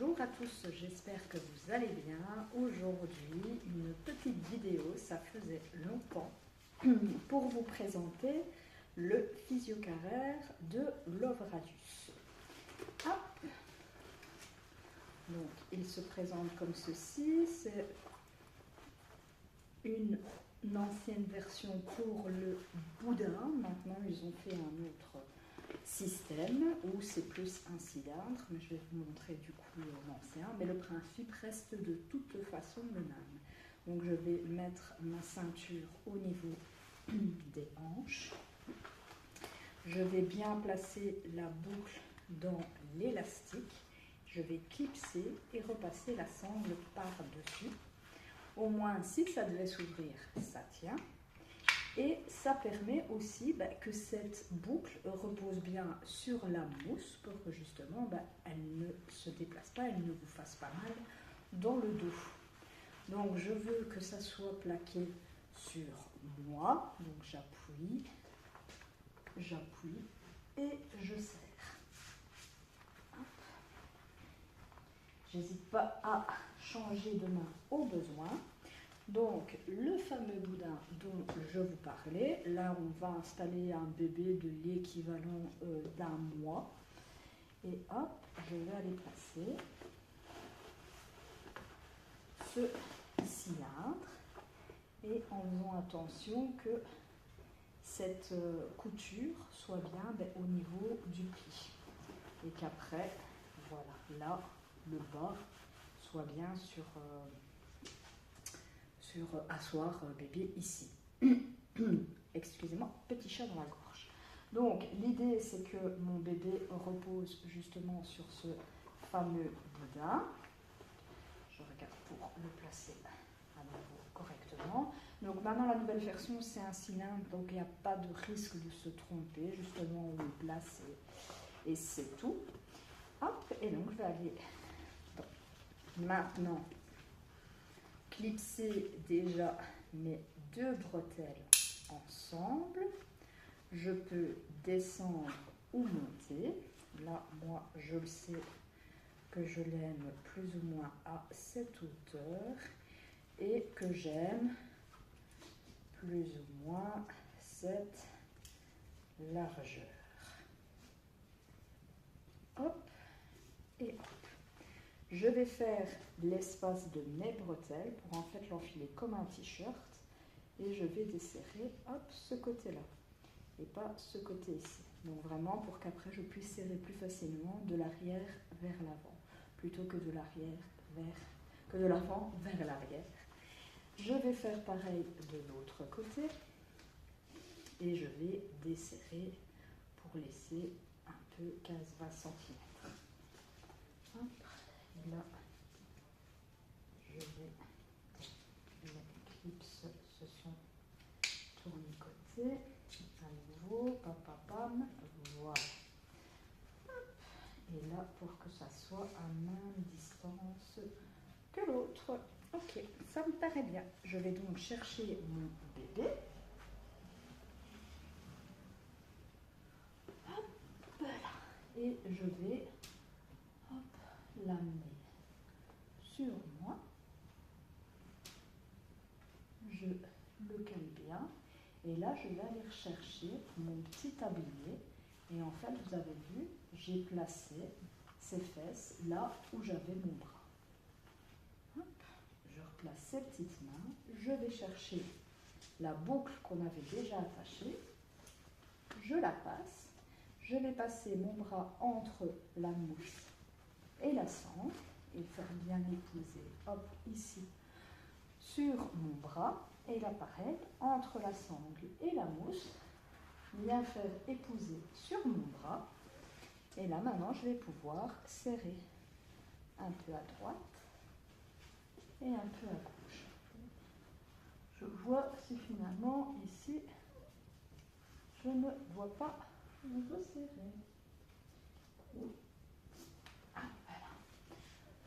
Bonjour à tous, j'espère que vous allez bien. Aujourd'hui, une petite vidéo, ça faisait longtemps, pour vous présenter le physiocarrère de Lovradius. Hop. Donc, il se présente comme ceci, c'est une ancienne version pour le boudin. Maintenant, ils ont fait un autre système où c'est plus un cylindre, mais je vais vous montrer du coup l'ancien, mais le principe reste de toute façon le même. Donc je vais mettre ma ceinture au niveau des hanches, je vais bien placer la boucle dans l'élastique, je vais clipser et repasser la sangle par-dessus. Au moins si ça devait s'ouvrir, ça tient. Et ça permet aussi que cette boucle repose bien sur la mousse pour que justement elle ne se déplace pas, elle ne vous fasse pas mal dans le dos. Donc je veux que ça soit plaqué sur moi, donc j'appuie et je serre. J'hésite pas à changer de main au besoin. Donc, le fameux boudin dont je vous parlais, là on va installer un bébé de l'équivalent d'un mois. Et hop, je vais aller placer ce cylindre et en faisant attention que cette couture soit bien au niveau du pli. Et qu'après, voilà, là, le bas soit bien sur asseoir bébé ici. Excusez-moi, petit chat dans la gorge. Donc l'idée c'est que mon bébé repose justement sur ce fameux boudin. Je regarde pour le placer à nouveau correctement. Donc maintenant la nouvelle version c'est un cylindre, donc il n'y a pas de risque de se tromper. Justement on le place et c'est tout. Hop, et donc je vais aller maintenant clipser déjà mes deux bretelles ensemble. Je peux descendre ou monter. Là, moi, je le sais que je l'aime plus ou moins à cette hauteur et que j'aime plus ou moins cette largeur. Hop et hop. Je vais faire l'espace de mes bretelles pour en fait l'enfiler comme un t-shirt et je vais desserrer hop, ce côté-là et pas ce côté ici. Donc vraiment pour qu'après je puisse serrer plus facilement de l'arrière vers l'avant plutôt que de l'avant vers l'arrière. Je vais faire pareil de l'autre côté et je vais desserrer pour laisser un peu 15-20 cm. Hop. Et là, je vais, les clips se sont tournicotés, à nouveau, pam, voilà. Et là, pour que ça soit à même distance que l'autre. Ok, ça me paraît bien. Je vais donc chercher mon bébé. Hop, voilà. Et je vais l'amener sur moi, je le cale bien et là je vais aller rechercher mon petit tablier et en fait vous avez vu j'ai placé ces fesses là où j'avais mon bras. Hop, je replace ces petites mains, je vais chercher la boucle qu'on avait déjà attachée, je la passe, je vais passer mon bras entre la mousse et la sangle et faire bien épouser, hop, ici, sur mon bras, et là pareil, entre la sangle et la mousse, bien faire épouser sur mon bras, et là maintenant je vais pouvoir serrer un peu à droite et un peu à gauche. Je vois si finalement ici, je ne vois pas resserrer.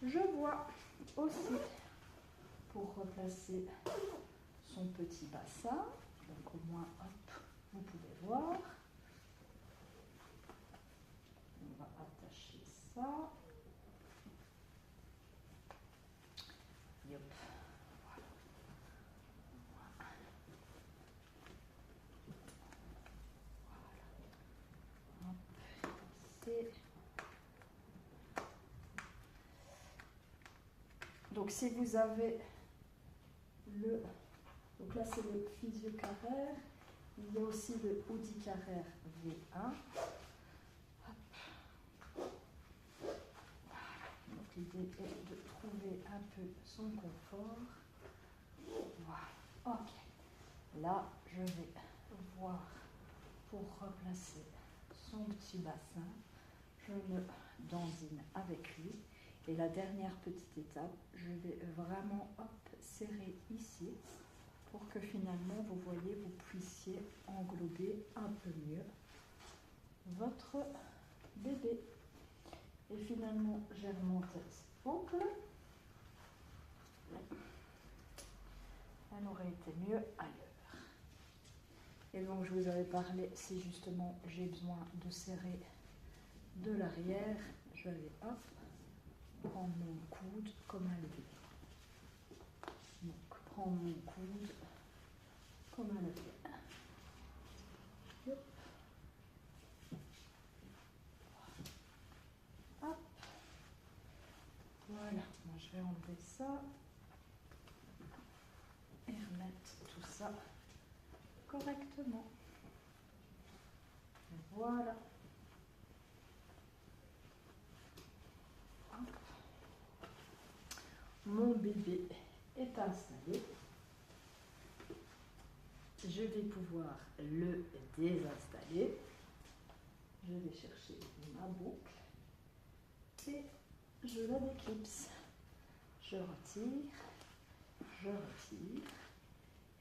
Je vois aussi, pour replacer son petit bassin, donc au moins, hop, vous pouvez voir. On va attacher ça. Donc si vous avez le... Donc là c'est le physio-carrère. Il y a aussi le Audi-carrère V1. Donc l'idée est de trouver un peu son confort. Voilà. Ok. Là, je vais voir pour replacer son petit bassin. Je me dandine avec lui. Et la dernière petite étape, je vais vraiment serrer ici pour que finalement, vous voyez, vous puissiez englober un peu mieux votre bébé. Et finalement, j'ai remonté cette boucle. Elle aurait été mieux ailleurs. Et donc, je vous avais parlé, si justement j'ai besoin de serrer de l'arrière, je vais prendre mon coude comme un levier. Donc, prendre mon coude comme un levier. Hop. Hop. Voilà, moi je vais enlever ça et remettre tout ça correctement. Voilà. Hop. Mon bébé est installé. Je vais pouvoir le désinstaller. Je vais chercher ma boucle et je la déclipse. Je retire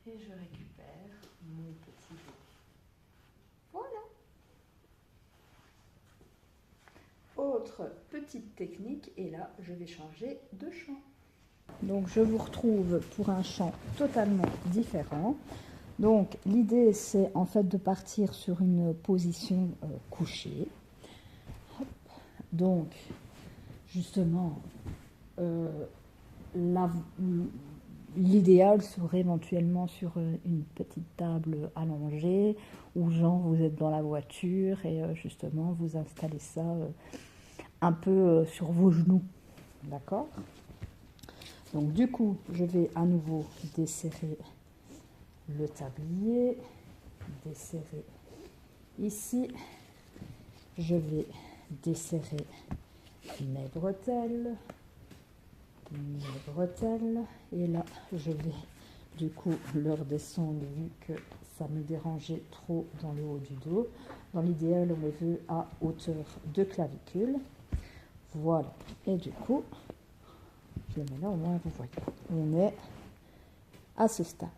et je récupère mon petit bébé. Voilà. Autre petite technique, et là je vais changer de champ. Donc je vous retrouve pour un champ totalement différent. Donc l'idée c'est en fait de partir sur une position couchée. Hop. Donc justement l'idéal serait éventuellement sur une petite table allongée ou genre vous êtes dans la voiture et justement vous installez ça un peu sur vos genoux, d'accord? Donc du coup je vais à nouveau desserrer le tablier, desserrer ici, je vais desserrer mes bretelles, et là je vais du coup le redescendre vu que ça me dérangeait trop dans le haut du dos. Dans l'idéal on les veut à hauteur de clavicule, voilà, et du coup je le mets là, au moins vous voyez, on est à ce stade.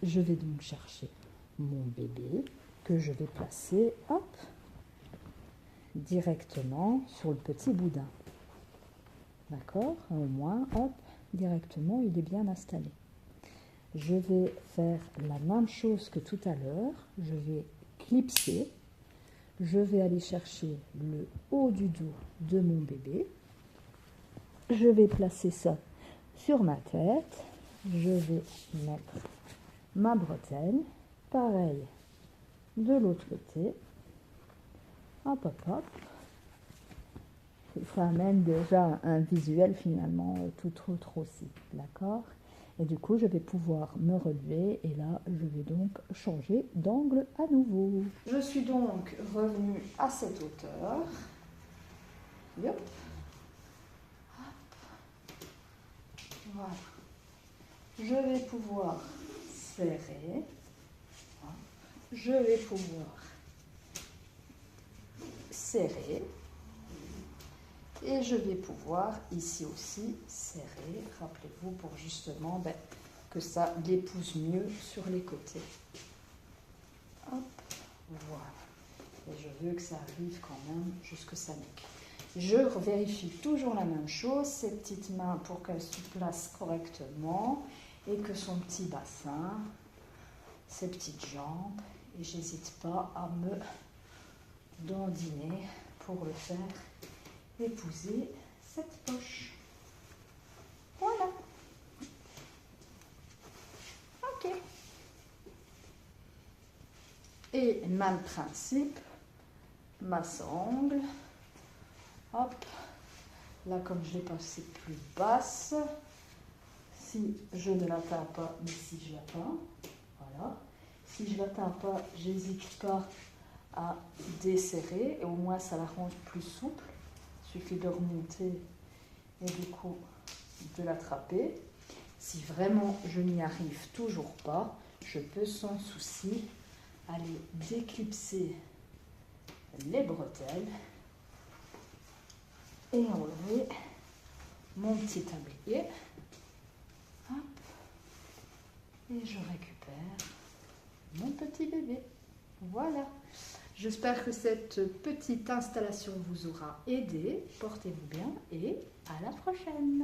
Je vais donc chercher mon bébé que je vais placer, hop, directement sur le petit boudin. D'accord? Au moins, hop, directement, il est bien installé. Je vais faire la même chose que tout à l'heure. Je vais clipser. Je vais aller chercher le haut du dos de mon bébé. Je vais placer ça sur ma tête. Je vais mettre ma bretelle. Pareil de l'autre côté. Hop, hop, hop. Ça amène déjà un visuel finalement tout autre aussi, d'accord? Et du coup, je vais pouvoir me relever et là, je vais donc changer d'angle à nouveau. Je suis donc revenue à cette hauteur. Yep. Voilà. Je vais pouvoir serrer. Je vais pouvoir serrer. Et je vais pouvoir ici aussi serrer, rappelez-vous, pour justement que ça l'épouse mieux sur les côtés. Hop, voilà. Et je veux que ça arrive quand même jusque sa nuque. Je vérifie toujours la même chose, ces petites mains pour qu'elles se placent correctement et que son petit bassin, ses petites jambes, et j'hésite pas à me dandiner pour le faire épouser cette poche. Voilà. Ok. Et même principe, ma sangle. Hop. Là, comme je l'ai passée plus basse, si je ne l'atteins pas, mais si je l'atteins, voilà. Si je ne l'atteins pas, j'hésite pas à desserrer et au moins ça la rend plus souple. Il suffit de remonter et du coup de l'attraper. Si vraiment je n'y arrive toujours pas, je peux sans souci aller déclipser les bretelles et enlever mon petit tablier. Hop. Et je récupère mon petit bébé. Voilà. J'espère que cette petite installation vous aura aidé. Portez-vous bien et à la prochaine.